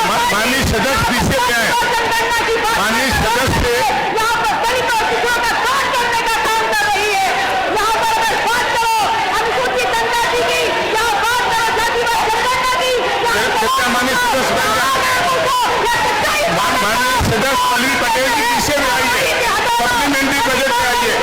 माननीय सदस्य पीछे क्या है? माननीय सदस्य यहाँ पर दलित और पिछड़ों का काट करने का काम कर रही है। यहाँ पर अगर बात करो अनुसूचित जनजाति की, यहाँ बात करो जातिवाद जनगणना की, माननीय सदस्य पल्लवी पटेल जी पीछे में आइए, सप्लीमेंट्री बजट में आइए।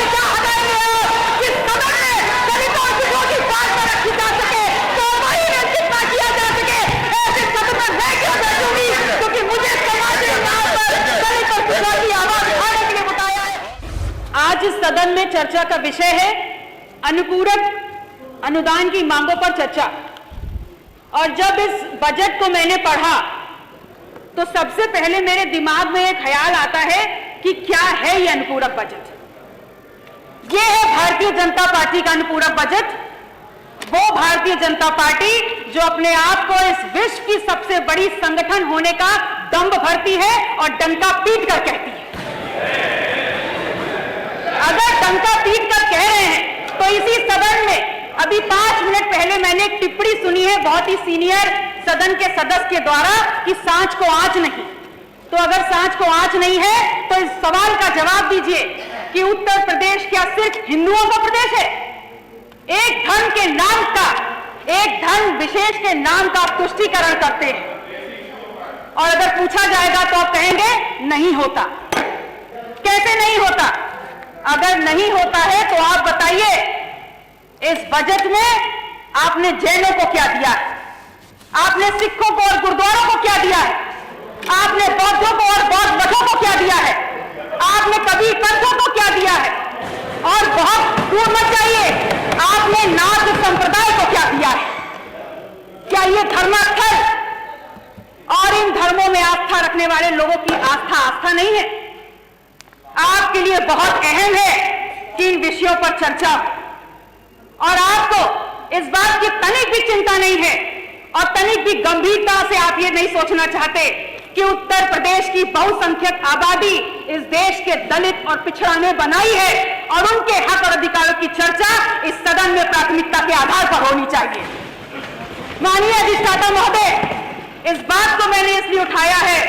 आज इस सदन में चर्चा का विषय है अनुपूरक अनुदान की मांगों पर चर्चा। और जब इस बजट को मैंने पढ़ा तो सबसे पहले मेरे दिमाग में एक ख्याल आता है कि क्या है ये अनुपूरक बजट। ये है भारतीय जनता पार्टी का अनुपूरक बजट। वो भारतीय जनता पार्टी जो अपने आप को इस विश्व की सबसे बड़ी संगठन होने का दंभ भरती है और डंका पीट कर कहती है। अगर डंका पीट कर कह रहे हैं तो इसी सदन में अभी 5 मिनट पहले मैंने एक टिप्पणी सुनी है बहुत ही सीनियर सदन के सदस्य के द्वारा कि सांच को आंच नहीं। तो अगर सांच को आंच नहीं है तो इस सवाल का जवाब दीजिए कि उत्तर प्रदेश क्या सिर्फ हिंदुओं का प्रदेश है? एक धर्म के नाम का, एक धर्म विशेष के नाम का आप तुष्टीकरण करते हैं और अगर पूछा जाएगा तो आप कहेंगे नहीं होता। कैसे नहीं होता? अगर नहीं होता है तो आप बताइए इस बजट में आपने जैनों को क्या दिया है? आपने सिखों को और गुरुद्वारों को क्या दिया है? आपने बौद्धों को और बौद्ध मठों को क्या दिया है? आपने कबीर पंथों को क्या दिया है? और बहुत दूर मत जाइए, आपने नाथ संप्रदाय को क्या दिया है? क्या ये धर्मास्थल और इन धर्मों में आस्था रखने वाले लोगों की आस्था नहीं है? आपके लिए बहुत अहम है कि इन विषयों पर चर्चा हो और आपको इस बात की तनिक भी चिंता नहीं है और तनिक भी गंभीरता से आप ये नहीं सोचना चाहते कि उत्तर प्रदेश की बहुसंख्यक आबादी इस देश के दलित और पिछड़ा ने बनाई है और उनके हक और अधिकारों की चर्चा इस सदन में प्राथमिकता के आधार पर होनी चाहिए। माननीय अधिष्ठाता महोदय, इस बात को मैंने इसलिए उठाया है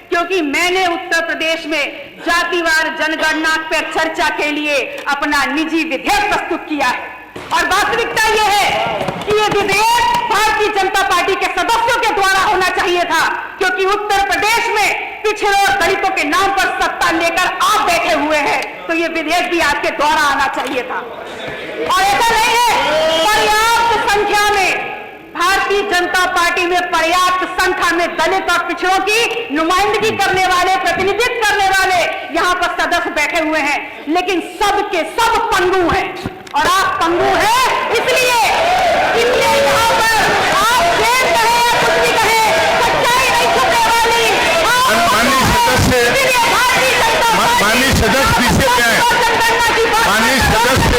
क्योंकि मैंने उत्तर प्रदेश में जातिवार जनगणना पर चर्चा के लिए अपना निजी विधेयक प्रस्तुत किया है और वास्तविकता यह है कि यह विधेयक भारतीय जनता पार्टी के सदस्यों के द्वारा होना चाहिए था क्योंकि उत्तर प्रदेश में पिछड़े और दलितों के नाम पर सत्ता लेकर आप बैठे हुए हैं तो यह विधेयक भी आपके द्वारा आना चाहिए था। और ऐसा नहीं है, पर्याप्त संख्या में भारतीय जनता पार्टी में पर्याप्त संख्या में दलित और पिछड़ों की नुमाइंदगी करने वाले, प्रतिनिधित्व करने वाले यहाँ पर सदस्य बैठे हुए हैं, लेकिन सब के सब पंगु हैं और आप पंगु हैं इसलिए यहाँ पर आप जेल कहे या कुछ भी कहे, सच्चाई नहीं छुपने वाली। माननीय सदस्य पीछे क्या है? माननीय सदस्य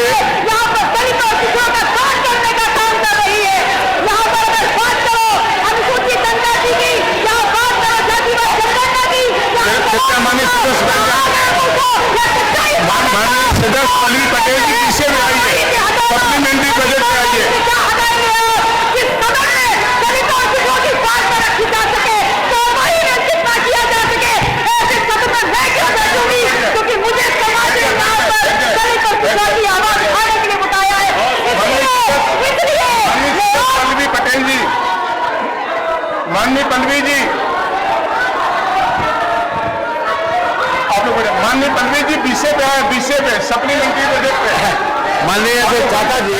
यहाँ पर दलित और पिछड़ों का काट करने का काम कर रही है। यहाँ पर अगर बात करो अनुसूचित जनजाति की, यहाँ बात करो जातिवाद जनगणना की, माननीय सदस्य पल्लवी पटेल जी पीछे में आइए, सप्लीमेंट्री बजट में आइए। क्योंकि मुझे समाज में यहाँ पर दलित और पिछड़ों की आवाज उठाने के लिए बताया है। पल्लवी पटेल जी, माननीय पल्लवी जी, आप लोग माननीय पल्लवी जी पीछे पे है, पीछे पे सप्लीमेंट्री बजट पे। माननीय चाचा जी,